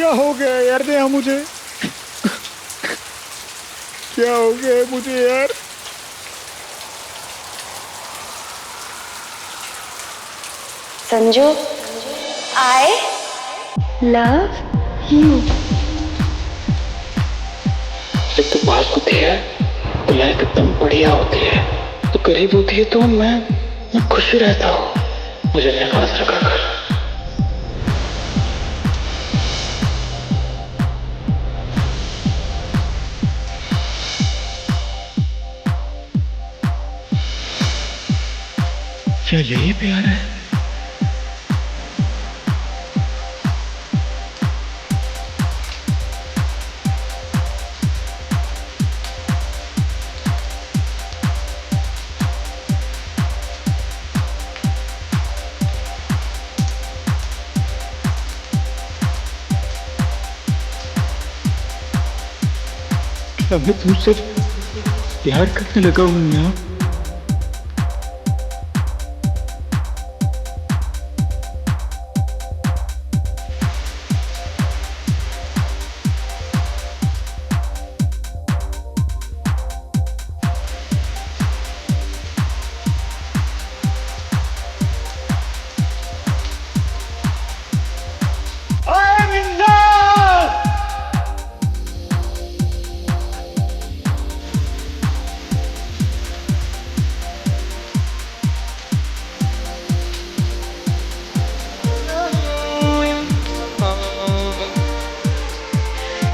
क्या हो गया यार नेहा मुझे? क्या हो गया मुझे यार? Sanju, I love you. जब तू पास होती है तो लाइफ एकदम बढ़िया होती है, तो करीब होती है तो मैं खुश ही रहता हूँ। मुझे अपने पास रखा कर। क्या यही प्यार है? क्या मैं तुमसे प्यार करने लगा हूं नेहा?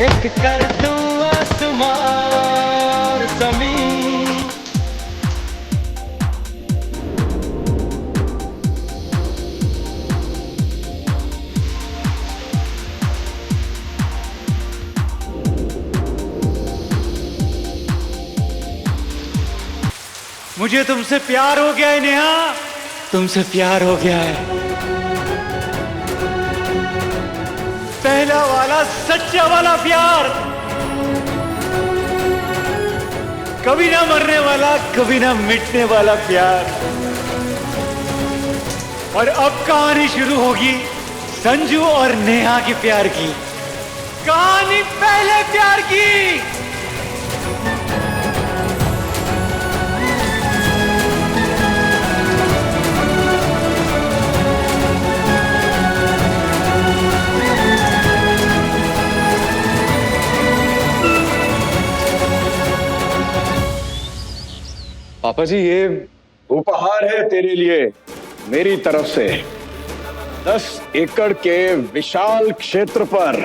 एक कर दूं आसमां और ज़मीन, मुझे तुमसे प्यार हो गया है नेहा, तुमसे प्यार हो गया है। पहला वाला सच्चा वाला प्यार, कभी ना मरने वाला, कभी ना मिटने वाला प्यार। और अब कहानी शुरू होगी संजू और नेहा के प्यार की, कहानी पहले प्यार की। पापा जी, ये उपहार है तेरे लिए मेरी तरफ से। 10 एकड़ के विशाल क्षेत्र पर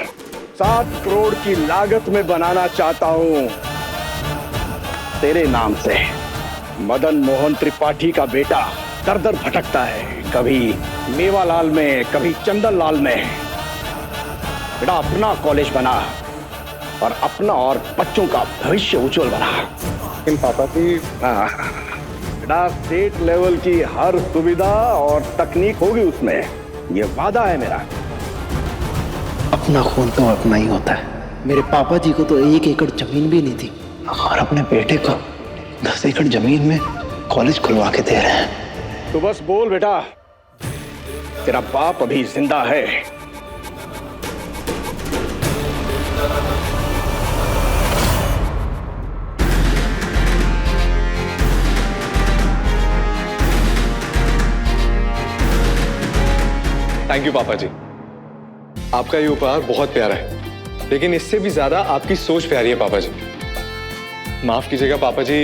7 करोड़ की लागत में बनाना चाहता हूं तेरे नाम से। मदन मोहन त्रिपाठी का बेटा दर दर भटकता है, कभी मेवालाल में, कभी चंदन लाल में। बेटा अपना कॉलेज बना और अपना और बच्चों का भविष्य उज्जवल बना। लेकिन पापा जी, बेटा स्टेट लेवल की हर सुविधा और तकनीक होगी उसमें, ये वादा है मेरा। अपना खून तो अपना ही होता है। मेरे पापा जी को तो 1 एकड़ जमीन भी नहीं थी, और अपने बेटे को 10 एकड़ जमीन में कॉलेज खुलवा के दे रहे हैं। तो बस बोल बेटा, तेरा बाप अभी जिंदा है। थैंक यू पापा जी, आपका ये उपहार बहुत प्यारा है, लेकिन इससे भी ज्यादा आपकी सोच प्यारी है पापा जी। माफ कीजिएगा पापा जी,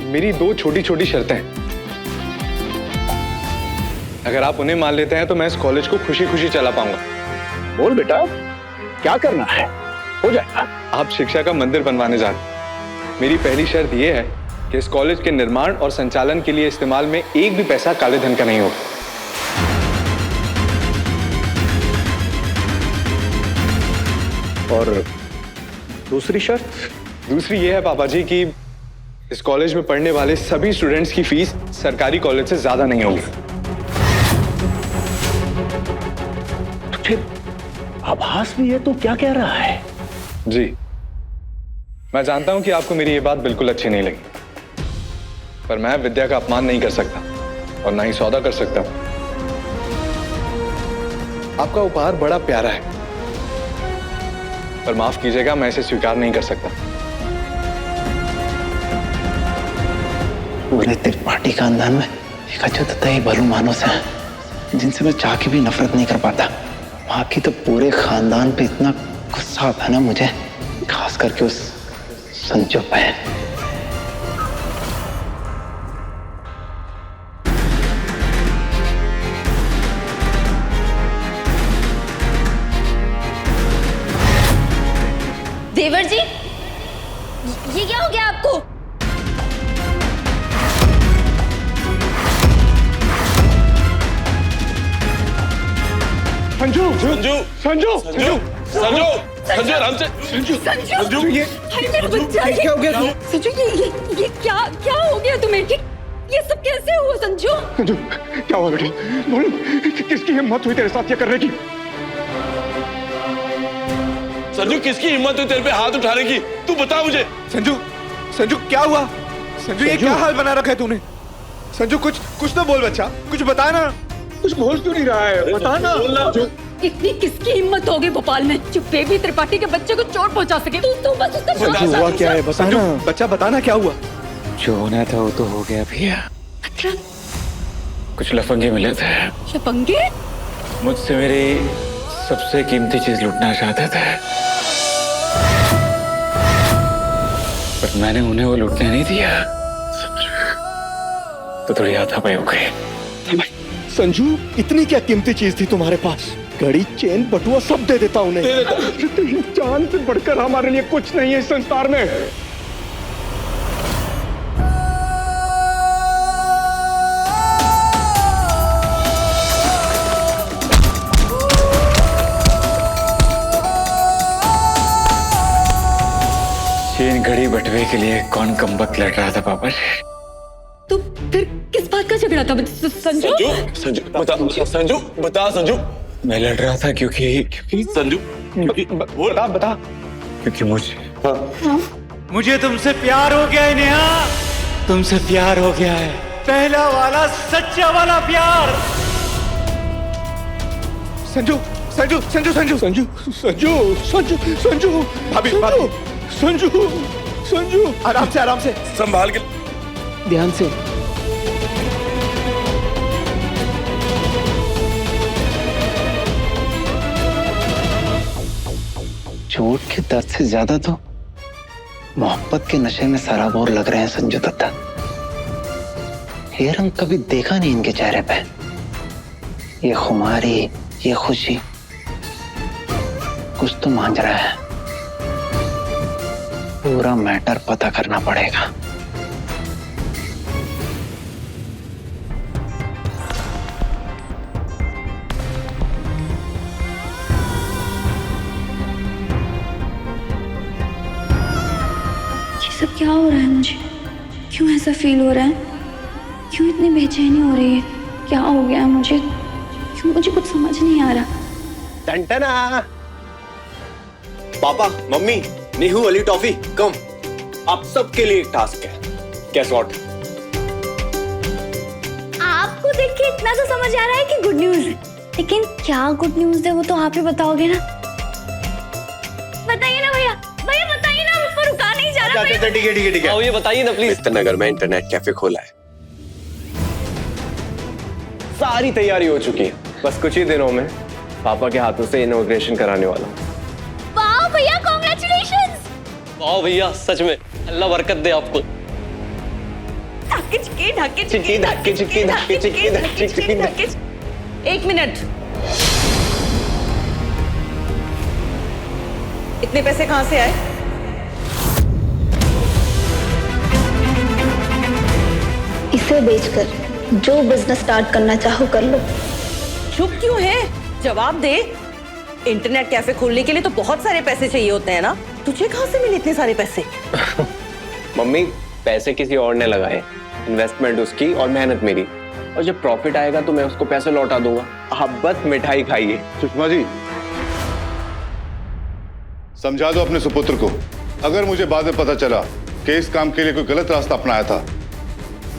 मेरी 2 छोटी छोटी शर्तें हैं। अगर आप उन्हें मान लेते हैं तो मैं इस कॉलेज को खुशी खुशी चला पाऊंगा। बोल बेटा, क्या करना है, हो जाएगा। आप शिक्षा का मंदिर बनवाने जा रहे हैं। मेरी पहली शर्त यह है कि इस कॉलेज के निर्माण और संचालन के लिए इस्तेमाल में एक भी पैसा काले धन का नहीं होगा। और दूसरी शर्त? दूसरी ये है पापा जी कि इस कॉलेज में पढ़ने वाले सभी स्टूडेंट्स की फीस सरकारी कॉलेज से ज्यादा नहीं होगी। तुझे आभास भी है तो क्या कह रहा है? जी, मैं जानता हूं कि आपको मेरी ये बात बिल्कुल अच्छी नहीं लगी, पर मैं विद्या का अपमान नहीं कर सकता और ना ही सौदा कर सकता हूं। आपका उपहार बड़ा प्यारा है, पर माफ कीजिएगा, मैं इसे स्वीकार नहीं कर सकता। पूरे त्रिपाठी खानदान में एक अछूतता ही भलू मानुस है जिनसे मैं चाह के भी नफरत नहीं कर पाता। वहां की तो पूरे खानदान पे इतना गुस्सा आता ना मुझे, खास करके उस संजू पे। देवर जी, ये क्या हो गया आपको? संजू संजू संजू संजू संजू संजू आराम से संजू, ये अरे मेरा बच्चा, क्या हो गया? संजू, ये क्या क्या हो गया तुम्हें? ये सब कैसे हुआ संजू? संजू क्या हुआ बेटी? बोलो, किसकी हिम्मत हुई तेरे साथ ये करने की? संजू किसकी हिम्मत हुई तेरे पे हाथ उठाने की? तू बता मुझे। संजू, संजू क्या हुआ? संजू ये क्या हाल बना रखा है तूने? संजू कुछ तो बोल बच्चा, कुछ बता ना। कुछ बोल क्यों नहीं रहा है? बता ना। इतनी किसकी हिम्मत होगी भोपाल में जो बेबी त्रिपाठी के बच्चे को चोट पहुंचा सके? तू बस उसका संजू हुआ क्या है? बता ना बच्चा, बताना क्या हुआ? जो होना था वो तो हो गया भैया। मतलब कुछ लफंगे मिले थे, लफंगे? मुझसे मेरी सबसे कीमती चीज लूटना चाहते थे, पर मैंने उन्हें वो लूटने नहीं दिया, तो थोड़ी हाथापाई हो गई। संजू इतनी क्या कीमती चीज थी तुम्हारे पास? घड़ी, चेन, बटुआ सब दे देता उन्हें। तेरी जान से बढ़कर हमारे लिए कुछ नहीं है इस संसार में। चेन घड़ी बटवे के लिए कौन कमबख्त लड़ रहा था पापा जी? तो फिर किस बात का झगड़ा था संजू? संजू बता, संजू बता, संजू। मैं लड़ रहा था क्योंकि संजू बता। क्योंकि मुझे तुमसे प्यार हो गया है नेहा, तुमसे प्यार हो गया है, पहला वाला सच्चा वाला प्यार। संजू संजू संजू संजू संजू संजू संजू संजू भाभी भाभी, संजू संजू आराम से संभाल के। ध्यान से। चोट के दर्द से ज्यादा तो मोहब्बत के नशे में सराबोर लग रहे हैं संजू दत्ता। ये रंग कभी देखा नहीं इनके चेहरे पे। ये खुमारी, ये खुशी, कुछ तो मांझ रहा है। पूरा मैटर पता करना पड़ेगा। ये सब क्या हो रहा है मुझे? क्यों ऐसा फील हो रहा है? क्यों इतनी बेचैनी हो रही है? क्या हो गया है मुझे? क्यों मुझे कुछ समझ नहीं आ रहा? टंटना। पापा, मम्मी, नीहू वाली टॉफी कम। आप सबके लिए एक टास्क है। Guess what? आपको देख के इतना तो समझ आ रहा है कि गुड न्यूज है, लेकिन क्या गुड न्यूज है वो तो आप ही बताओगे ना। बताइए ना भैया, भैया बताइए ना, मुझको रुका नहीं जा रहा। ठीक है। ये बताइए ना प्लीज। मित्र नगर में इंटरनेट कैफे खोला है। सारी तैयारी हो चुकी है, बस कुछ ही दिनों में पापा के हाथों से इनॉग्रेशन कराने वाला हूँ। वाह भैया, कांग्रेचुलेशंस। वाह भैया, सच में अल्लाह बरकत दे आपको। एक मिनट, इतने पैसे कहां से आए? इसे बेचकर जो बिजनेस स्टार्ट करना चाहो कर लो। चुप क्यों है? जवाब दे। इंटरनेट कैफे खोलने के लिए तो बहुत सारे पैसे चाहिए होते हैं ना, तुझे कहां से मिले इतने सारे पैसे? मम्मी, पैसे किसी और ने लगाए, इन्वेस्टमेंट उसकी और मेहनत मेरी, और जब प्रॉफिट आएगा तो मैं उसको पैसे लौटा दूंगा। आप बस मिठाई खाइए। सुषमा जी, समझा दो अपने सुपुत्र को। अगर मुझे बाद में पता चला कि इस काम के लिए कोई गलत रास्ता अपनाया था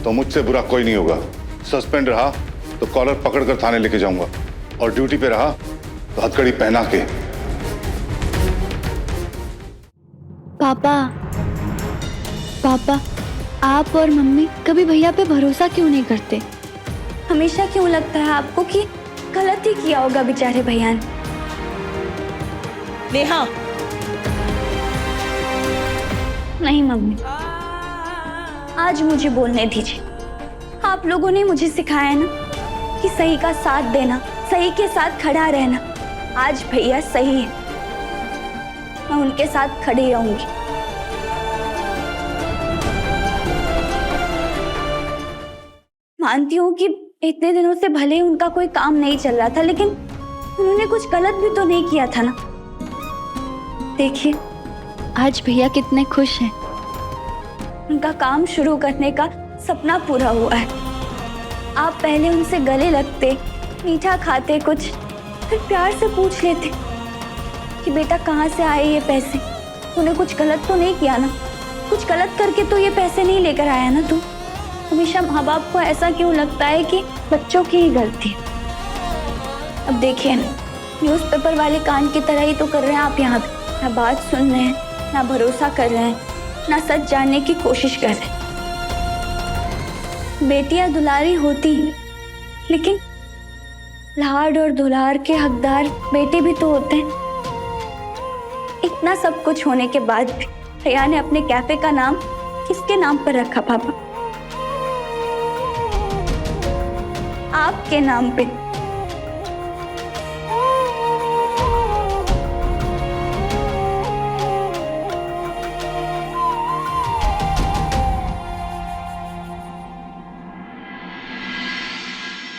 तो मुझसे बुरा कोई नहीं होगा। सस्पेंड रहा तो कॉलर पकड़कर थाने लेके जाऊंगा, और ड्यूटी पे रहा तो हथकड़ी पहना के। पापा पापा, आप और मम्मी कभी भैया पे भरोसा क्यों नहीं करते? हमेशा क्यों लगता है आपको कि गलत ही किया होगा बेचारे भैया ने? नेहा, नहीं मम्मी, आज मुझे बोलने दीजिए। आप लोगों ने मुझे सिखाया ना कि सही का साथ देना, सही के साथ खड़ा रहना। आज भैया सही है, मैं उनके साथ खड़ी रहूंगी। मानती हूँ कि इतने दिनों से भले ही उनका कोई काम नहीं चल रहा था, लेकिन उन्होंने कुछ गलत भी तो नहीं किया था ना। देखिए आज भैया कितने खुश हैं। उनका काम शुरू करने का सपना पूरा हुआ है। आप पहले उनसे गले लगते, मीठा खाते कुछ, फिर प्यार से पूछ लेते कि बेटा कहाँ से आए ये पैसे? तूने कुछ गलत तो नहीं किया ना? कुछ गलत करके तो ये पैसे नहीं लेकर आया ना तू? हमेशा माँ बाप को ऐसा क्यों लगता है कि बच्चों की ही गलती है? अब देखिए ना, न्यूज़पेपर वाले कान की तरह ही तो कर रहे हैं आप यहाँ पे। ना बात सुन रहे हैं, ना भरोसा कर रहे हैं, ना सच जानने की कोशिश कर रहे हैं। बेटियां दुलारी होती हैं, लेकिन लाड और दुलार के हकदार बेटे भी तो होते हैं। इतना सब कुछ होने के बाद भी भैया ने अपने कैफे का नाम किसके नाम पर रखा पापा? आपके नाम पे।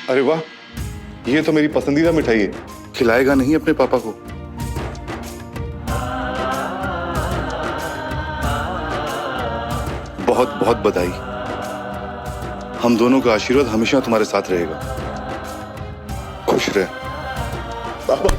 अरे वाह, ये तो मेरी पसंदीदा मिठाई है। खिलाएगा नहीं अपने पापा को? बहुत बहुत बधाई। हम दोनों का आशीर्वाद हमेशा तुम्हारे साथ रहेगा। खुश रहे पापा।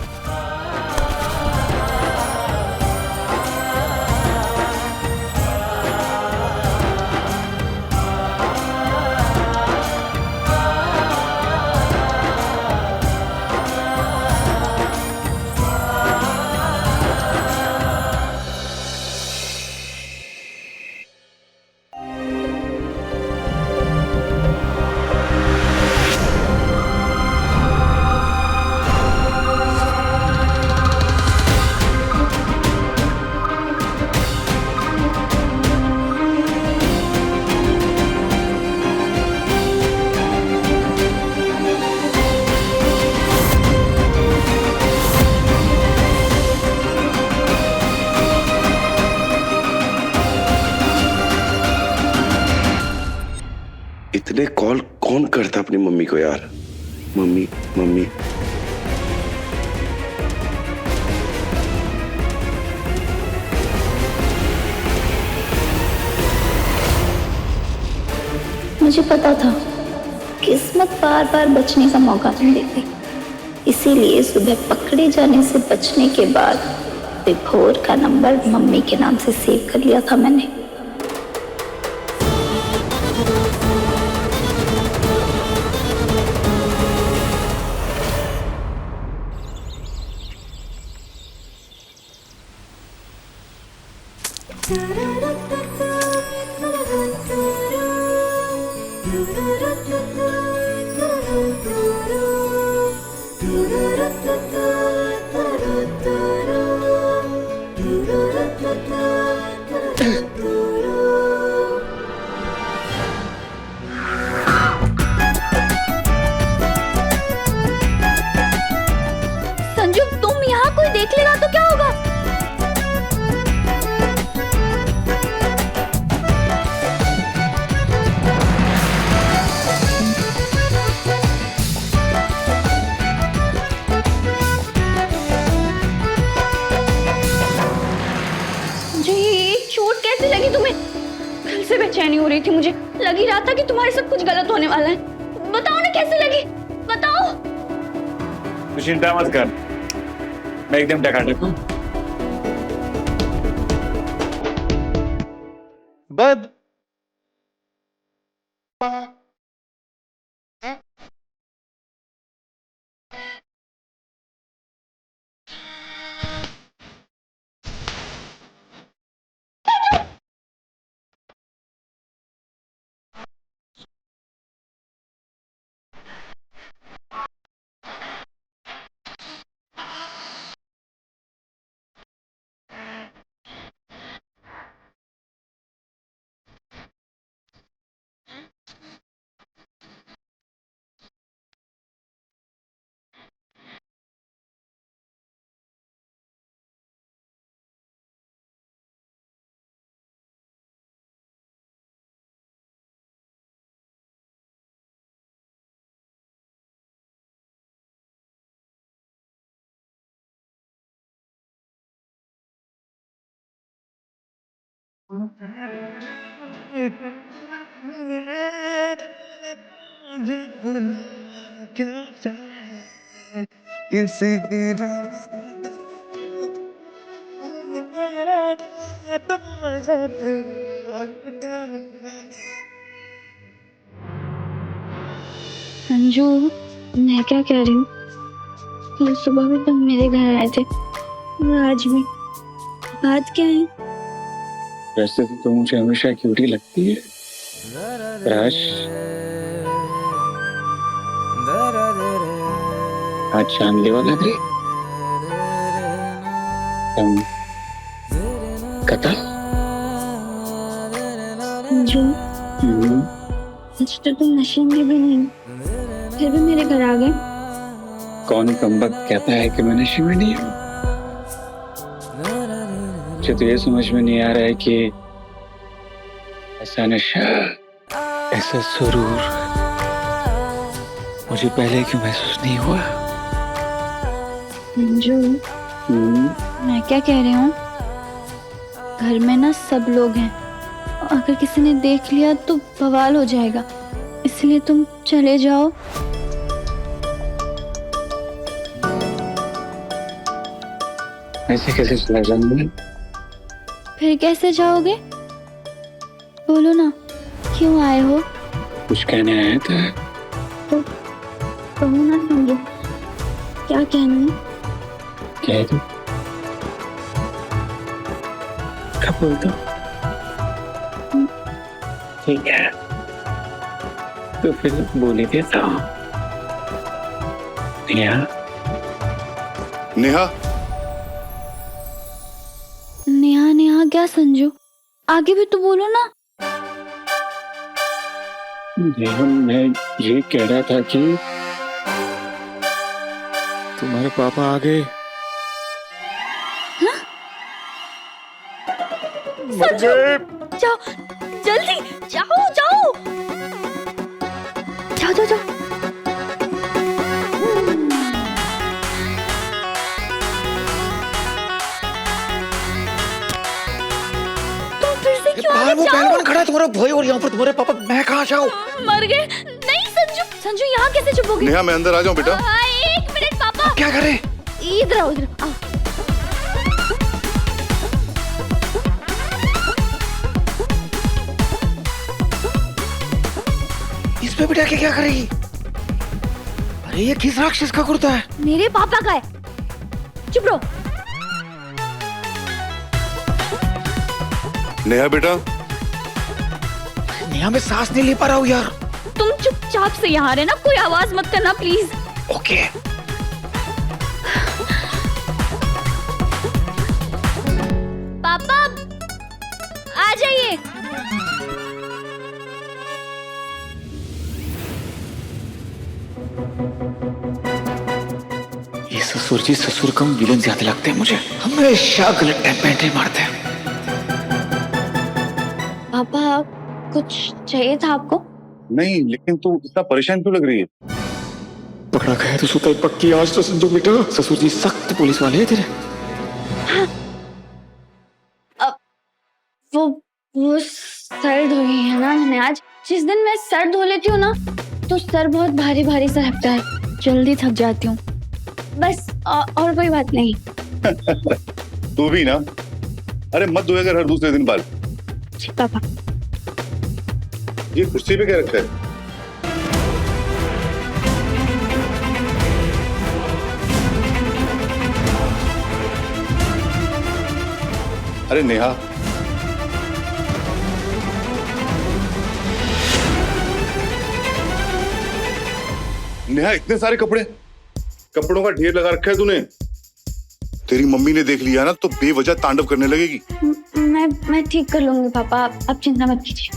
इतने कॉल कौन करता अपनी मम्मी को यार? Mummy mummy. मुझे पता था किस्मत बार बार बचने का मौका नहीं देती, इसीलिए सुबह पकड़े जाने से बचने के बाद विभोर का नंबर मम्मी के नाम से सेव कर लिया था मैंने। संजू, तुम यहाँ कोई देख लेगा तो क्या होगा? लगी तुम्हें? कल से बेचैनी हो रही थी मुझे, लग ही रहा था कि तुम्हारे साथ कुछ गलत होने वाला है। बताओ ना कैसे लगी, बताओ। तू चिंता मत कर, मैं एकदम टकाटक हूँ। बद संजू, मैं क्या कह रही हूँ, कल सुबह भी तुम मेरे घर आए थे और आज भी। बात क्या है? वैसे तो मुझे हमेशा क्यूटी लगती है, राज। आज जानलेवा लग रही। कतल? संजू, आज तो तुम नशे में भी नहीं, फिर भी मेरे घर आ गए। कौन कमबख्त कहता है कि मैं नशे में नहीं हूँ? मुझे तो ये समझ में नहीं आ रहा है कि ऐसा नशा, ऐसा सुरूर मुझे पहले क्यों महसूस नहीं हुआ। संजू, मैं क्या कह रही हूँ, घर में ना सब लोग हैं, अगर किसी ने देख लिया तो बवाल हो जाएगा, इसलिए तुम चले जाओ। ऐसे कैसे चला जाऊंगा? फिर कैसे जाओगे? बोलो ना, क्यों आए हो? कुछ कहने आया था। तो कहो ना संजू, क्या कहना है? कह दो, कब बोल दो। ठीक है, तो फिर बोल ही देता हूँ। नेहा, नेहा, नेहा नेहा क्या संजू? आगे भी तो बोलो ना। नेहा, मैं ये कह रहा था कि तुम्हारे पापा आ गए। संजू, जाओ जल्दी, जाओ जाओ जाओ जाओ जाओ। तुम फिर से क्यों आ गए? वो पहलवान खड़ा है तुम्हारा भाई और यहाँ पर तुम्हारे पापा, मैं कहाँ जाऊँ? मर गए? नहीं संजू, संजू यहाँ कैसे चुप हो गए? नेहा मैं अंदर आ जाऊं बेटा? एक मिनट पापा। क्या करे? इधर आओ, इधर आओ। इसमें बिठा के क्या करेगी? अरे ये किस राक्षस का कुर्ता है? मेरे पापा का है। चुप रहो। नेहा बेटा, नेहा मैं सांस नहीं ले पा रहा हूँ यार। तुम चुपचाप से यहाँ रहना, कोई आवाज मत करना प्लीज। ओके। पापा आ जाइए। ये ससुर जी ससुर कम विलन ज्यादा लगते हैं मुझे, हमेशा गलत टाइम पे एंट्री मारते हैं। पापा कुछ चाहिए था आपको? नहीं, लेकिन तू इतना परेशान क्यों लग रही है? पकड़ा गया तो सुताई पक्की आज तो संजू बेटा। ससुर जी सख्त पुलिस वाले हैं तेरे। हाँ। वो सर धोई है ना मैंने आज। जिस दिन मैं सर धो लेती हूँ ना तो सर बहुत भारी भारी सा लगता है, जल्दी थक जाती हूँ बस, और कोई बात नहीं। तू भी ना, अरे मत धोया कर हर दूसरे दिन बाल। जी पापा। ये कुर्सी पे क्या रखा है? अरे नेहा, नेहा इतने सारे कपड़े, कपड़ों का ढेर लगा रखा है तूने। तेरी मम्मी ने देख लिया ना तो बेवजह तांडव करने लगेगी। मैं ठीक कर लूंगी पापा, आप चिंता मत कीजिए,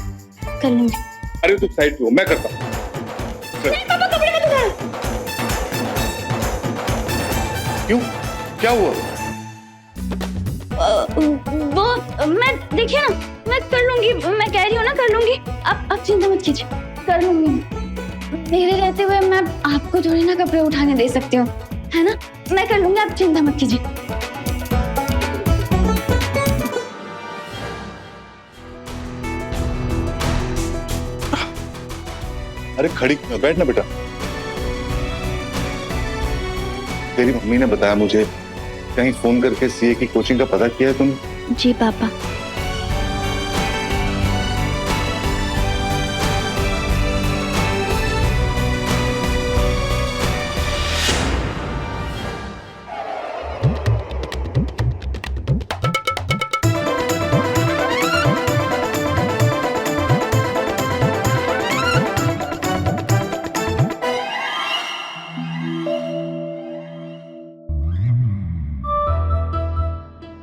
कर लूंगी। अरे तू साइड पे हो, मैं करता हूँ। नहीं पापा, कपड़े मत उतारो। क्यों, क्या हुआ? वो मैं देखिए ना, मैं कर लूंगी, मैं कह रही हूँ ना कर लूंगी। आप चिंता मत कीजिए, कर लूंगी। मेरे रहते हुए मैं आपको थोड़ी ना कपड़े उठाने दे सकती हूँ, है ना? मैं कर लूंगी, आप चिंता मत कीजिए। अरे खड़ी बैठ ना बेटा। तेरी मम्मी ने बताया मुझे कहीं फोन करके सीए की कोचिंग का पता किया है तुम? जी पापा।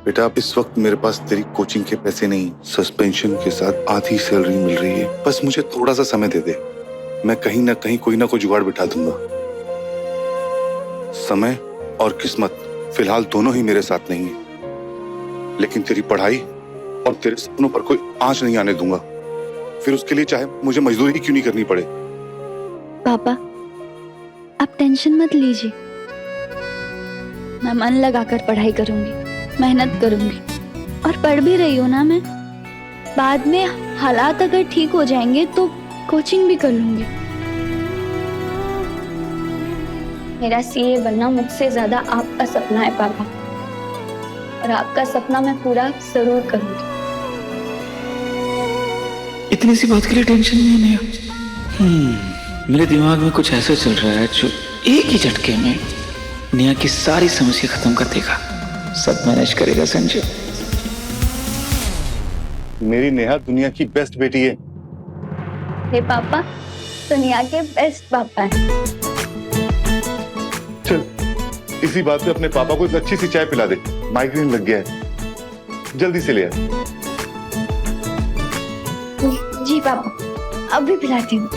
बेटा अब इस वक्त मेरे पास तेरी कोचिंग के पैसे नहीं, सस्पेंशन के साथ आधी सैलरी मिल रही है। बस मुझे थोड़ा सा समय दे दे, मैं कहीं ना कहीं कोई ना कोई जुगाड़ बिठा दूंगा। समय और किस्मत फिलहाल दोनों ही मेरे साथ नहीं है, लेकिन तेरी पढ़ाई और तेरे सपनों पर कोई आंच नहीं आने दूंगा, फिर उसके लिए चाहे मुझे मजदूरी क्यों नहीं करनी पड़े। पापा आप टेंशन मत लीजिए, मैं मन लगाकर पढ़ाई करूंगी, मेहनत करूंगी और पढ़ भी रही हूँ ना मैं। बाद में हालात अगर ठीक हो जाएंगे तो कोचिंग भी कर लूंगी। मेरा सीए बनना मुझसे ज्यादा आपका सपना है पापा, और आपका सपना मैं पूरा जरूर करूंगी। इतनी सी बात के लिए टेंशन नहीं है। मेरे दिमाग में कुछ ऐसा चल रहा है जो एक ही झटके में नेहा की सारी समस्या खत्म कर देगा। सब मैनेज करेगा संजू। मेरी नेहा दुनिया की बेस्ट बेटी है। हे पापा दुनिया के बेस्ट पापा हैं। चल इसी बात पे अपने पापा को एक अच्छी सी चाय पिला दे, माइग्रेन लग गया है, जल्दी से ले आ। जी पापा अभी पिलाती हूँ।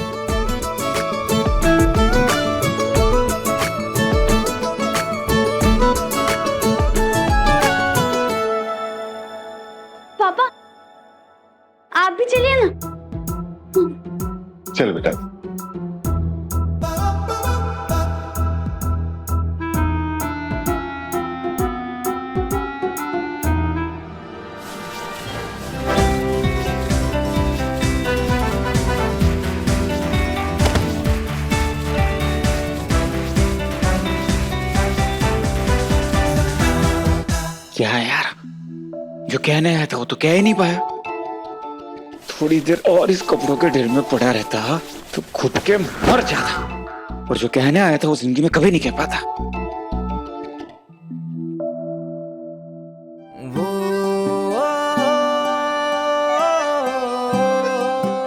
पापा आप भी चलिए ना। चल बेटा। क्या है यार, जो कहने आया था वो तो कह ही नहीं पाया। थोड़ी देर और इस कपड़ों के ढेर में पड़ा रहता तो खुद के मर जाता, और जो कहने आया था वो जिंदगी में कभी नहीं कह पाता।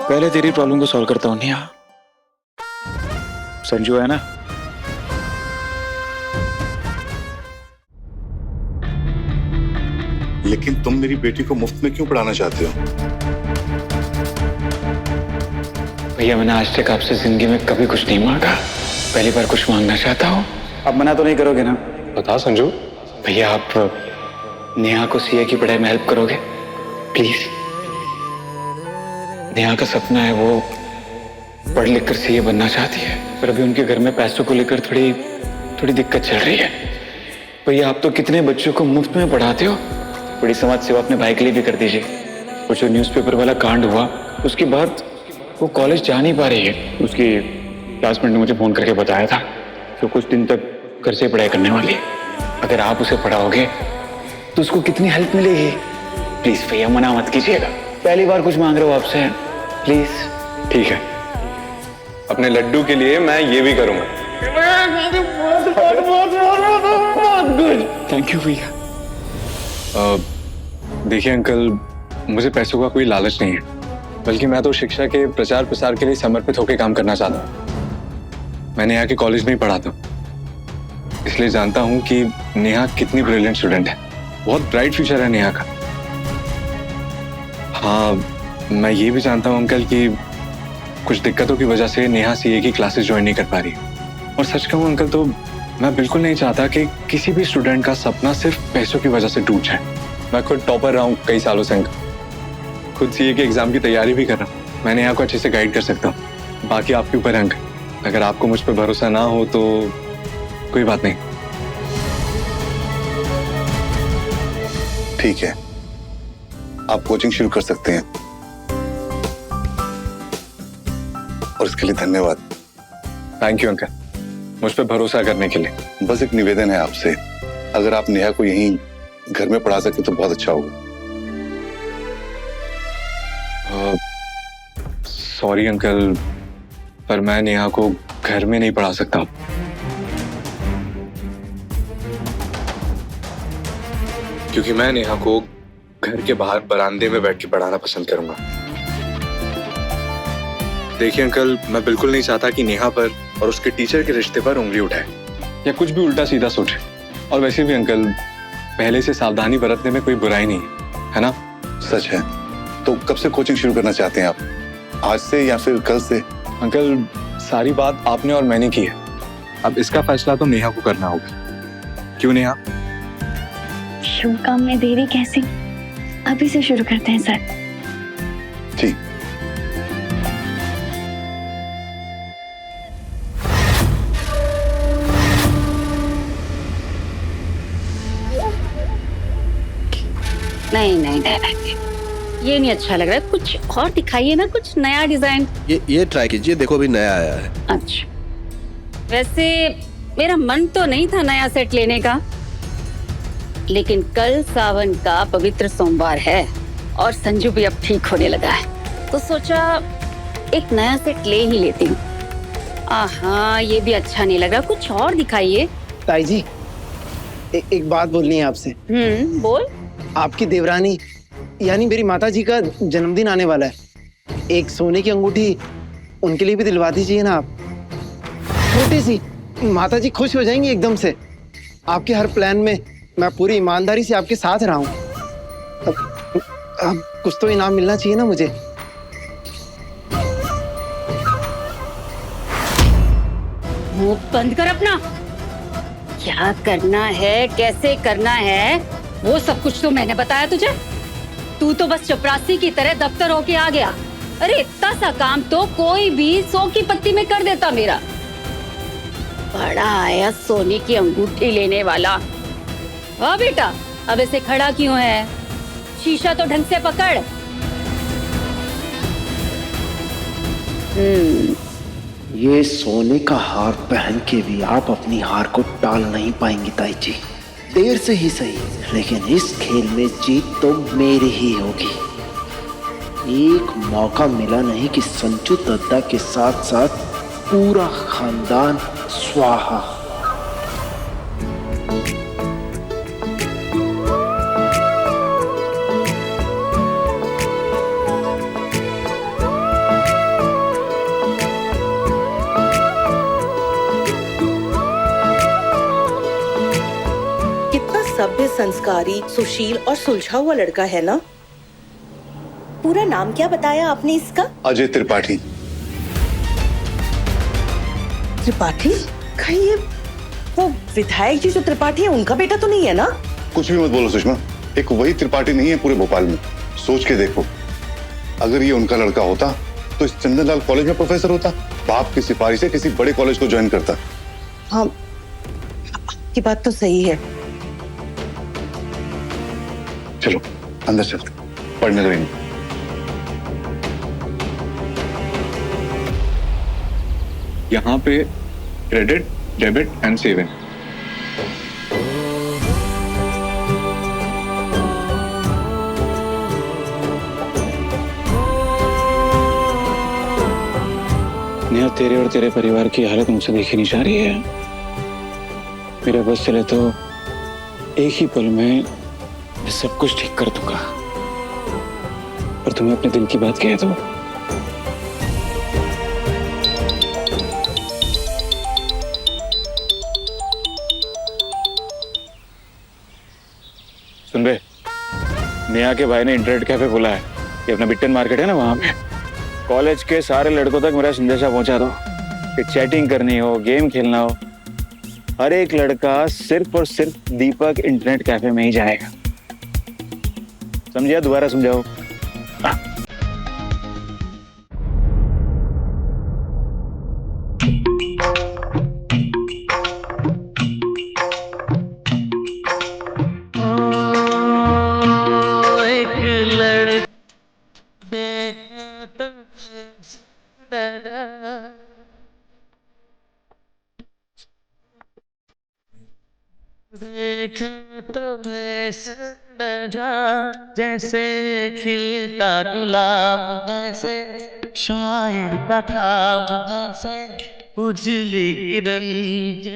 पहले तेरी प्रॉब्लम को सॉल्व करता हूं नेहा। संजू है ना, लेकिन तुम मेरी बेटी को मुफ्त में क्यों पढ़ाना चाहते हो? भैया मैंने आज तक आपसे जिंदगी में कभी कुछ नहीं मांगा, पहली बार कुछ मांगना चाहता हूँ। अब मना तो नहीं करोगे ना? बता संजू। भैया आप नेहा को सीए की पढ़ाई में हेल्प करोगे प्लीज? नेहा का सपना है, वो पढ़ लिख कर सीए बनना चाहती है, पर अभी उनके घर में पैसों को लेकर थोड़ी दिक्कत चल रही है। भैया आप तो कितने बच्चों को मुफ्त में पढ़ाते हो, बड़ी समाज सेवा अपने भाई के लिए भी कर दीजिए। वो जो न्यूज़पेपर वाला कांड हुआ उसके बाद वो कॉलेज जा नहीं पा रही है। उसकी क्लासमेट ने मुझे फोन करके बताया था कि कुछ दिन तक घर से पढ़ाई करने वाली है। अगर आप उसे पढ़ाओगे तो उसको कितनी हेल्प मिलेगी। प्लीज भैया मना मत कीजिएगा, पहली बार कुछ मांग रहे हो आपसे, प्लीज। ठीक है, अपने लड्डू के लिए मैं ये भी करूंगा। थैंक यू भैया। देखिए अंकल, मुझे पैसों का कोई लालच नहीं है, बल्कि मैं तो शिक्षा के प्रचार प्रसार के लिए समर्पित होकर काम करना चाहता हूँ। मैं नेहा के कॉलेज में ही पढ़ाता हूँ, इसलिए जानता हूँ कि नेहा कितनी ब्रिलियंट स्टूडेंट है। बहुत ब्राइट फ्यूचर है नेहा का। हाँ, मैं ये भी जानता हूँ अंकल कि कुछ दिक्कतों की वजह से नेहा सीए की क्लासेस ज्वाइन नहीं कर पा रही। और सच कहूँ अंकल तो मैं बिल्कुल नहीं चाहता कि किसी भी स्टूडेंट का सपना सिर्फ पैसों की वजह से टूट जाए। मैं खुद टॉपर रहा हूँ कई सालों से अंकल, खुद सीए के एग्जाम की तैयारी भी कर रहा हूँ। मैं नेहा को अच्छे से गाइड कर सकता हूँ। बाकी आपके ऊपर है अंकल, अगर आपको मुझ पर भरोसा ना हो तो कोई बात नहीं। ठीक है, आप कोचिंग शुरू कर सकते हैं, और इसके लिए धन्यवाद। थैंक यू अंकल, मुझ पर भरोसा करने के लिए। बस एक निवेदन है आपसे, अगर आप नेहा को यहीं घर में पढ़ा सके तो बहुत अच्छा होगा। सॉरी अंकल, पर मैं नेहा को घर में नहीं पढ़ा सकता। क्योंकि मैं नेहा को घर के बाहर बरामदे में बैठ के पढ़ाना पसंद करूंगा। देखिए अंकल, मैं बिल्कुल नहीं चाहता कि नेहा पर और उसके टीचर के रिश्ते पर उंगली उठाए या कुछ भी उल्टा सीधा सोचे। और वैसे भी अंकल, पहले से सावधानी बरतने में कोई बुराई नहीं है ना? सच है। तो कब से कोचिंग शुरू करना चाहते हैं आप? आज से या फिर कल से? अंकल, सारी बात आपने और मैंने की है, अब इसका फैसला तो नेहा को करना होगा। क्यों नेहा? शुभ काम में देरी कैसी, अभी से शुरू करते हैं सर। ठीक। नहीं नहीं नहीं नहीं, ये नहीं अच्छा लग रहा है, कुछ और दिखाइए ना, कुछ नया डिजाइन। ये ट्राई कीजिए, देखो अभी नया आया है। अच्छा, वैसे मेरा मन तो नहीं था नया सेट लेने का, लेकिन कल सावन का पवित्र सोमवार है और संजू भी अब ठीक होने लगा है, तो सोचा एक नया सेट ले ही लेती हूँ। हाँ, ये भी अच्छा नहीं लग रहा, कुछ और दिखाइए। ताई जी, एक बात बोलनी है आपसे। बोल। आपकी देवरानी यानी मेरी माता जी का जन्मदिन आने वाला है, एक सोने की अंगूठी उनके लिए भी दिलवा दीजिए ना आप। छोटी सी, माता जी खुश हो जाएंगी एकदम से। आपके हर प्लान में मैं पूरी ईमानदारी से आपके साथ रहा हूँ। अब कुछ तो इनाम मिलना चाहिए ना मुझे। मुंह बंद कर अपना। क्या करना है, कैसे करना है, वो सब कुछ तो मैंने बताया तुझे। तू तो बस चपरासी की तरह दफ्तर होके आ गया। अरे इतना सा काम तो कोई भी 100 की पत्ती में कर देता मेरा। बड़ा आया सोने की अंगूठी लेने वाला। हाँ बेटा, अब ऐसे खड़ा क्यों है? शीशा तो ढंग से पकड़। ये सोने का हार पहन के भी आप अपनी हार को टाल नहीं पाएंगी ताई जी। देर से ही सही, लेकिन इस खेल में जीत तो मेरी ही होगी। एक मौका मिला नहीं कि संजू दत्ता के साथ साथ पूरा खानदान स्वाहा। सभ्य, संस्कारी, सुशील और सुलझा हुआ लड़का है ना? पूरा नाम क्या बताया आपने इसका? अजय त्रिपाठी। त्रिपाठी? कहीं ये वो विधायक जी जो त्रिपाठी है उनका बेटा तो नहीं है ना? कुछ भी मत बोलो सुषमा, एक वही त्रिपाठी नहीं है पूरे भोपाल में। सोच के देखो, अगर ये उनका लड़का होता तो इस चंदनलाल कॉलेज में प्रोफेसर होता, बाप की सिफारिश से किसी बड़े कॉलेज को ज्वाइन करता। हाँ, आपकी बात तो सही है। चलो अंदर चलते, पढ़ने दो इन्हें। यहाँ पे credit, debit and saving. Neha, तेरे और तेरे परिवार की हालत मुझसे देखी नहीं जा रही है। मेरा बस चले तो एक ही पल में मैं सब कुछ ठीक कर दूंगा, पर तुम्हें अपने दिल की बात कह दो। सुन बे, नेहा के भाई ने इंटरनेट कैफे खोला है, ये अपना बिट्टन मार्केट है ना, वहां पे कॉलेज के सारे लड़कों तक मेरा संदेशा पहुंचा दो कि चैटिंग करनी हो, गेम खेलना हो, हर एक लड़का सिर्फ और सिर्फ दीपक इंटरनेट कैफे में ही जाएगा। समझिया? दोबारा समझाओ। जैसे खिलता गुलाब से शायर का था से उजली रंग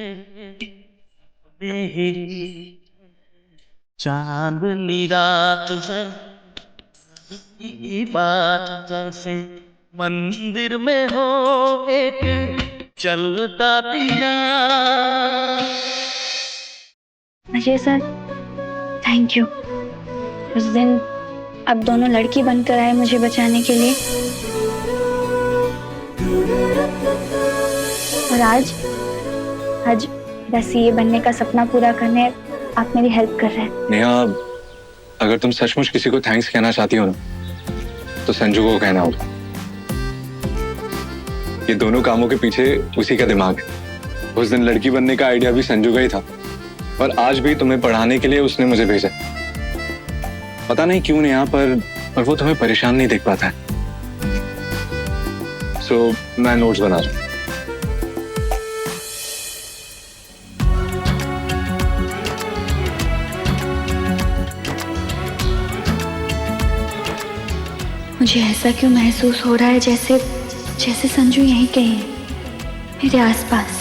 मेरी चांदनी रात है ये बात से मंदिर में हो एक चलता दिया। Ajay sir, thank you. उस दिन आप दोनों लड़की बनकर आए मुझे बचाने के लिए, और आज बस ये बनने का सपना पूरा करने आप मेरी हेल्प कर रहे हैं। नेहा, अगर तुम सचमुच किसी को थैंक्स कहना चाहती हो ना, तो संजू को कहना होगा। ये दोनों कामों के पीछे उसी का दिमाग है। उस दिन लड़की बनने का आइडिया भी संजू का ही था, और आज भी तुम्हें पढ़ाने के लिए उसने मुझे भेजा। पता नहीं क्यों नेहा, पर वो तुम्हें परेशान नहीं देख पाता है। सो मैं नोट्स बना रहा हूं। मुझे ऐसा क्यों महसूस हो रहा है जैसे संजू यहीं कहीं है, मेरे आसपास।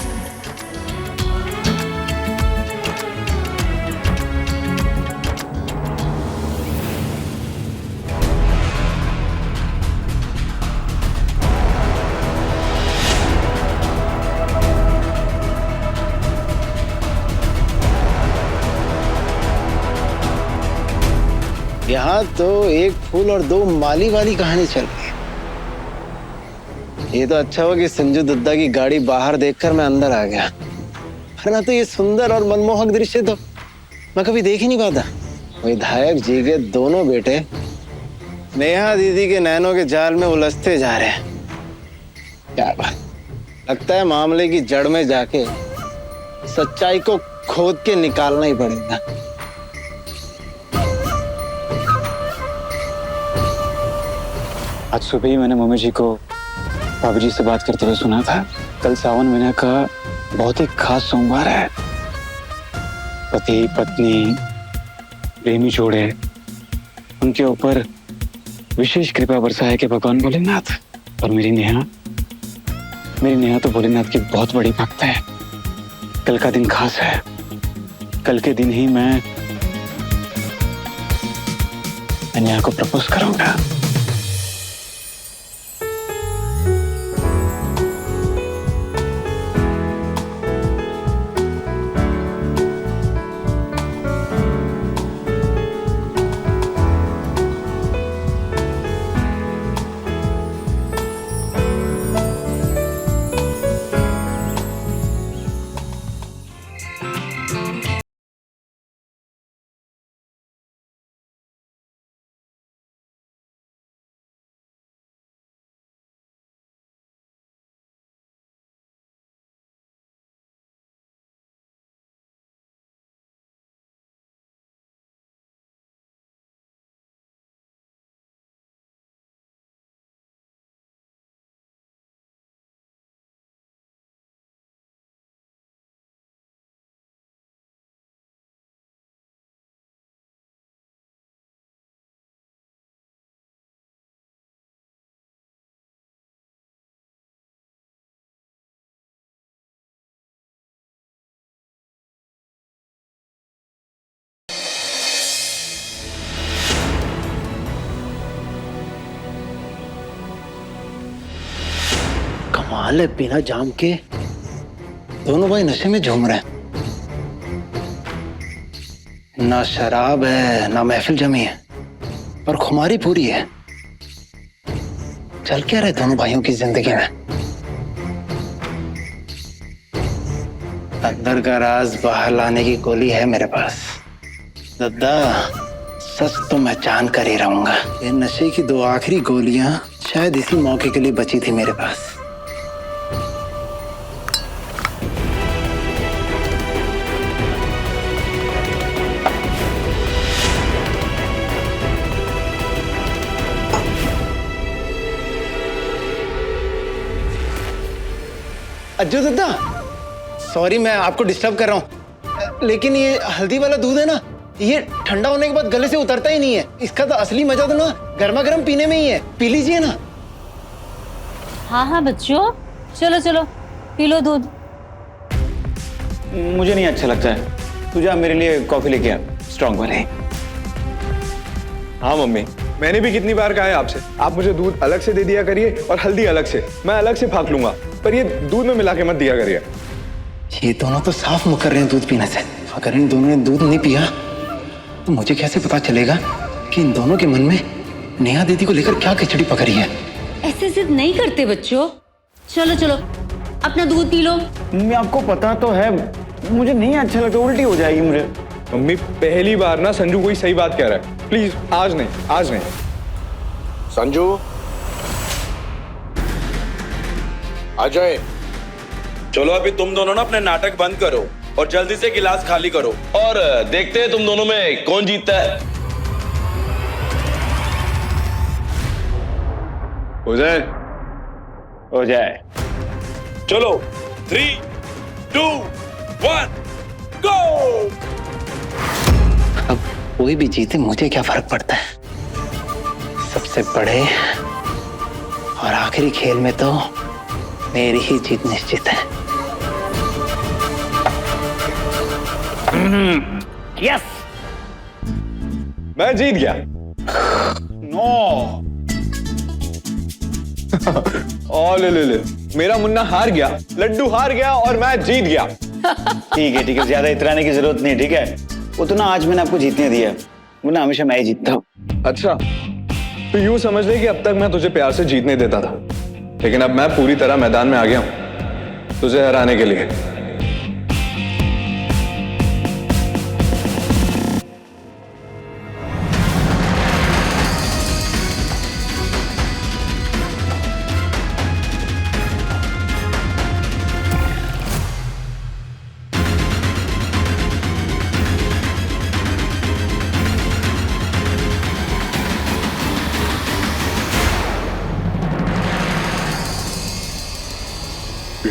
यहाँ तो एक फूल और दो माली वाली कहानी चल रही है। ये तो अच्छा हुआ कि संजू दद्दा की गाड़ी बाहर देखकर मैं अंदर आ गया, वरना तो ये सुंदर और मनमोहक दृश्य तो मैं कभी देख ही नहीं पाता। विधायक जी के दोनों बेटे नेहा दीदी के नैनों के जाल में उलझते जा रहे हैं। क्या बात, लगता है मामले की जड़ में जाके सच्चाई को खोद के निकालना ही पड़ेगा। आज सुबह ही मैंने मम्मी जी को भाभी जी से बात करते हुए सुना था। कल सावन महीने का बहुत ही खास सोमवार है। पति पत्नी प्रेमी जोड़े, उनके ऊपर विशेष कृपा बरसाए के भगवान भोलेनाथ। और मेरी नेहा तो भोलेनाथ की बहुत बड़ी भक्त है। कल का दिन खास है। कल के दिन ही मैं नेहा को प्रपोज करूंगा। कमाल है, बिना जाम के दोनों भाई नशे में झूम रहे हैं। ना शराब है ना महफिल जमी है, पर खुमारी पूरी है। चल क्या रहे दोनों भाइयों की जिंदगी में। अंदर का राज बाहर लाने की गोली है मेरे पास। दद्दा, सच तो मैं जान कर ही रहूंगा। ये नशे की दो आखिरी गोलियां शायद इसी मौके के लिए बची थी मेरे पास। अज्जू दद्दा, सॉरी मैं आपको डिस्टर्ब कर रहा हूँ, लेकिन ये हल्दी वाला दूध है ना, ये ठंडा होने के बाद गले से उतरता ही नहीं है। इसका तो असली मजा तो ना गर्मा गर्म पीने में ही है, पी लीजिए ना। हाँ हाँ बच्चों, चलो चलो पी लो दूध। मुझे नहीं अच्छा लगता है, तू जा मेरे लिए कॉफी लेके आ, स्ट्रॉन्ग वाले। हाँ मम्मी, मैंने भी कितनी बार कहा है आपसे, आप मुझे दूध अलग से दे दिया करिए और हल्दी अलग से, मैं अलग से फाक लूंगा, पर ये दूध में मिला के मत दिया करिए। ये दोनों तो साफ मुकर रहे हैं दूध पीने से। अगर इन दोनों ने दूध नहीं पिया तो मुझे कैसे पता चलेगा कि इन दोनों के मन में नेहा दीदी को लेकर क्या खिचड़ी पकड़ी है। ऐसे जिद नहीं करते बच्चों, चलो चलो अपना दूध पी लो। मम्मी आपको पता तो है मुझे नहीं अच्छा लगता, उल्टी हो जाएगी मुझे। मम्मी पहली बार ना संजू कोई सही बात कह रहा है, प्लीज आज नहीं, आज नहीं। संजू अजय, चलो अभी तुम दोनों ना अपने नाटक बंद करो और जल्दी से गिलास खाली करो और देखते हैं तुम दोनों में कौन जीतता है। हो जाए, हो जाए। चलो 3, 2, 1 गो। अब कोई भी जीते मुझे क्या फर्क पड़ता है, सबसे बड़े और आखिरी खेल में तो मेरी ही जीत निश्चित है। यस, मैं जीत गया। नो ओ ले, मेरा मुन्ना हार गया, लड्डू हार गया और मैं जीत गया। ठीक है, ज्यादा इतराने की जरूरत नहीं, ठीक है। वो तो ना आज मैंने आपको जीतने दिया, वो ना हमेशा मैं ही जीतता हूँ। अच्छा, तो यूं समझ ले कि अब तक मैं तुझे प्यार से जीतने देता था, लेकिन अब मैं पूरी तरह मैदान में आ गया हूं तुझे हराने के लिए।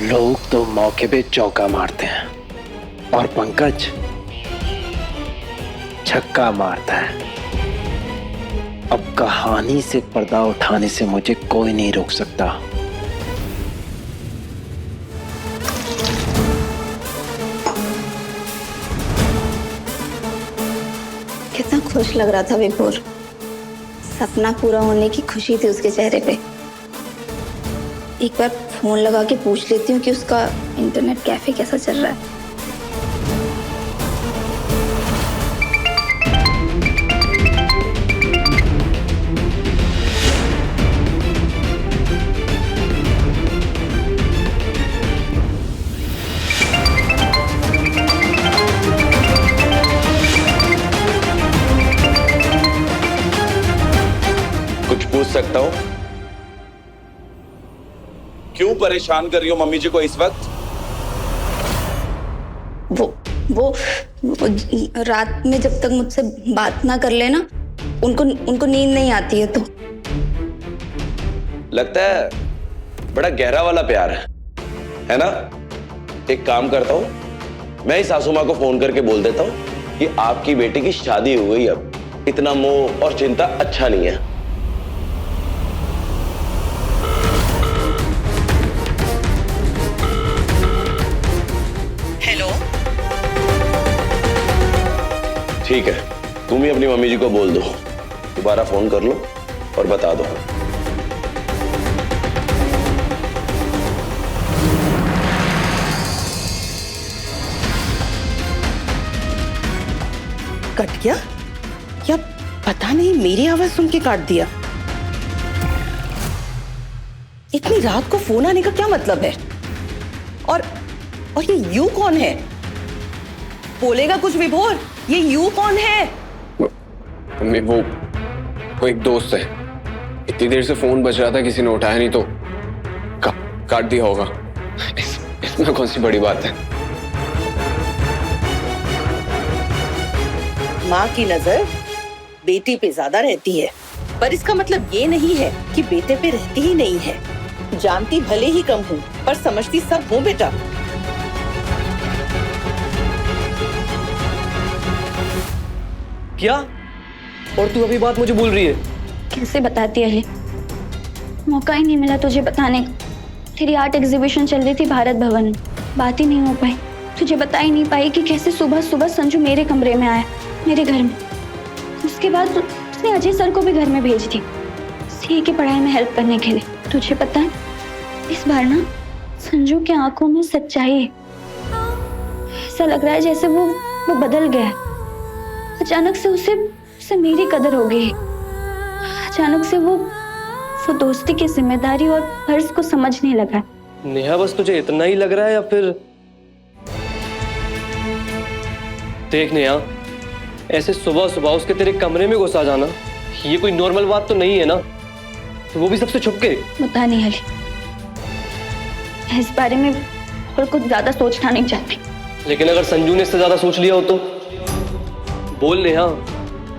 लोग तो मौके पे चौका मारते हैं और पंकज छक्का मारता है। अब कहानी से पर्दा उठाने से मुझे कोई नहीं रोक सकता। कितना खुश लग रहा था विभोर, सपना पूरा होने की खुशी थी उसके चेहरे पे। एक बार फोन लगा के पूछ लेती हूँ कि उसका इंटरनेट कैफे कैसा चल रहा है। कुछ पूछ सकता हूँ? क्यों परेशान कर रही हो मम्मी जी को इस वक्त? वो रात में जब तक मुझसे बात ना कर लेना उनको नींद नहीं आती है। तो लगता है बड़ा गहरा वाला प्यार है ना? एक काम करता हूँ, मैं ही सासू माँ को फोन करके बोल देता हूँ कि आपकी बेटी की शादी हो गई, अब इतना मोह और चिंता अच्छा नहीं है। ठीक है, तुम ही अपनी मम्मी जी को बोल दो, दोबारा फोन कर लो और बता दो। कट गया या पता नहीं, मेरी आवाज सुन के काट दिया। इतनी रात को फोन आने का क्या मतलब है? और ये यू कौन है? बोलेगा कुछ विभोर, ये यू कौन है? मम्मी वो एक दोस्त है, इतनी देर से फोन बज रहा था, किसी ने उठाया नहीं तो काट दिया होगा। इसमें कौन सी बड़ी बात है? माँ की नजर बेटी पे ज्यादा रहती है, पर इसका मतलब ये नहीं है कि बेटे पे रहती ही नहीं है। जानती भले ही कम हूँ पर समझती सब हूँ बेटा। क्या? और तू अभी बात मुझे बोल रही है? कैसे बताती अली, मौका ही नहीं मिला तुझे बताने का। तेरी आर्ट एग्जीबिशन चल रही थी भारत भवन में, बात ही नहीं हो पाई। तुझे बता ही नहीं पाई कि कैसे सुबह सुबह संजू मेरे कमरे में आया, मेरे घर में। उसके बाद उसने अजय सर को भी घर में भेज दी सी की पढ़ाई में हेल्प करने के लिए। तुझे पता है इस बार ना संजू की आंखों में सच्चाई है। ऐसा लग रहा है जैसे वो बदल गया। अचानक से उसे मेरी कदर हो गई। अचानक से वो दोस्ती की जिम्मेदारी और फर्ज को समझने लगा। नेहा बस तुझे इतना ही लग रहा है या फिर? देख नेहा, ऐसे सुबह सुबह उसके तेरे कमरे में घुसा जाना ये कोई नॉर्मल बात तो नहीं है ना, तो वो भी सबसे छुप के। पता नहीं अली, इस बारे में और कुछ ज्यादा सोचना नहीं चाहती। लेकिन अगर संजू ने इससे ज्यादा सोच लिया हो तो बोल नेहा,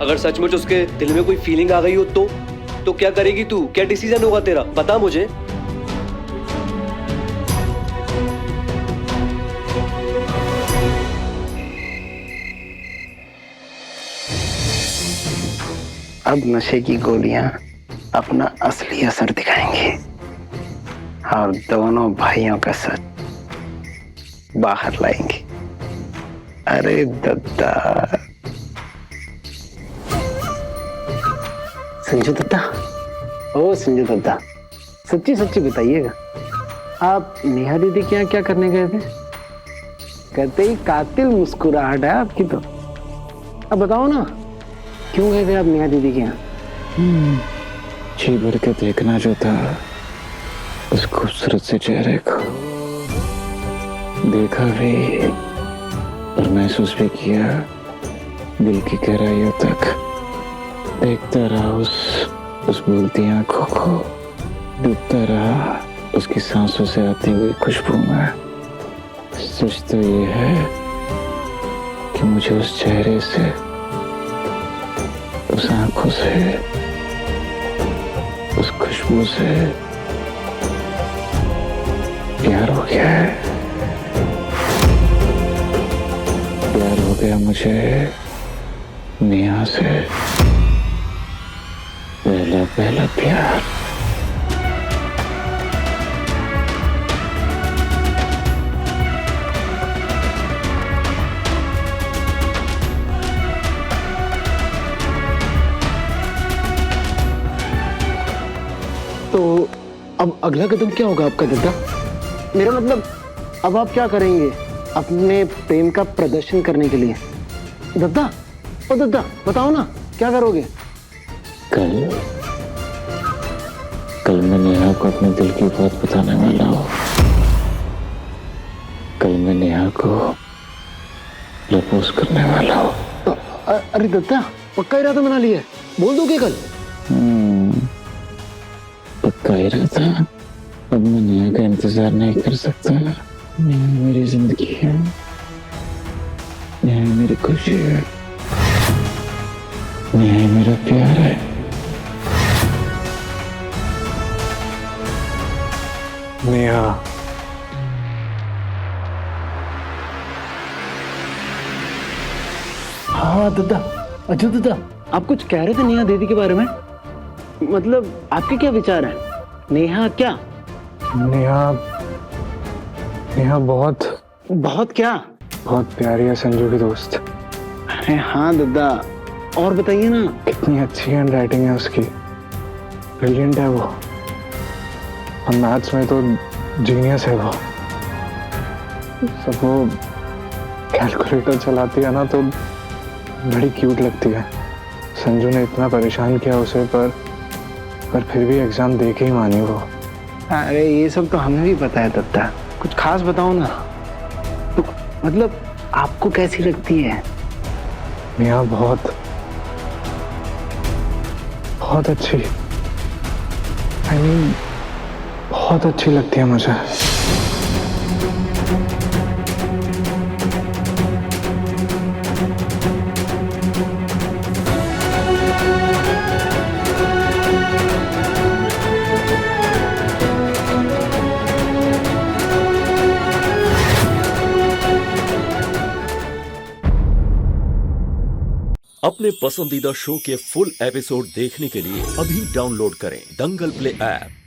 अगर सचमुच उसके दिल में कोई फीलिंग आ गई हो तो क्या करेगी तू? क्या डिसीजन होगा तेरा? बता मुझे। अब नशे की गोलियां अपना असली असर दिखाएंगी और दोनों भाइयों का सच बाहर लाएंगे। अरे दद्दा, संजू दत्ता, ओ संजू दत्ता, सच्ची सच्ची बताइएगा, आप नेहा दीदी के यहाँ क्या करने गए थे? कहते ही कातिल मुस्कुराहट है आपकी। तो अब बताओ ना, क्यों गए थे आप नेहा दीदी के यहाँ? जी भर के देखना जो था उस खूबसूरत से चेहरे को, देखा भी और महसूस भी किया दिल की गहराइयों तक। देखता रहा उस बोलती आंखों को, डूबता रहा उसकी सांसों से आती हुई खुशबू में। सच तो ये है कि मुझे उस चेहरे से, उस आंखों से, उस खुशबू से प्यार हो गया है। प्यार हो गया मुझे नेहा से, पहला पहला प्यार। तो अब अगला कदम क्या होगा आपका दद्दा? मेरा मतलब, अब आप क्या करेंगे अपने प्रेम का प्रदर्शन करने के लिए? दद्दा, ओ दद्दा, बताओ ना क्या करोगे? कल मैं नेहा को अपने दिल की बात बताने वाला हूँ। कल मैं नेहा को प्रपोज करने वाला हूँ। अरे दद्दा, पक्का इरादा बना लिया है? बोल दोगे कल? पक्का इरादा। अब मैं नेहा का इंतजार नहीं कर सकता। नेहा मेरी जिंदगी है, नेहा मेरी खुशी है, नेहा मेरा प्यार है। नेहा, हाँ दद्दा, अच्छा दद्दा, आप कुछ कह रहे थे नेहा दीदी के बारे में? मतलब आपके क्या विचार हैं? नेहा क्या? नेहा बहुत क्या? बहुत प्यारी है संजू की दोस्त। अरे हाँ दद्दा, और बताइए ना। कितनी अच्छी हैंड राइटिंग है उसकी, ब्रिलियंट है वो, और मैथ्स में तो जीनियस है वो। सब वो कैलकुलेटर चलाती है ना तो बड़ी क्यूट लगती है। संजू ने इतना परेशान किया उसे, पर फिर भी एग्जाम दे के ही मानी वो। अरे ये सब तो हमें भी पता है दद्दा, कुछ खास बताओ ना। तो मतलब आपको कैसी लगती है? नेहा बहुत अच्छी, I mean, बहुत अच्छी लगती है मुझे। अपने पसंदीदा शो के फुल एपिसोड देखने के लिए अभी डाउनलोड करें दंगल प्ले ऐप।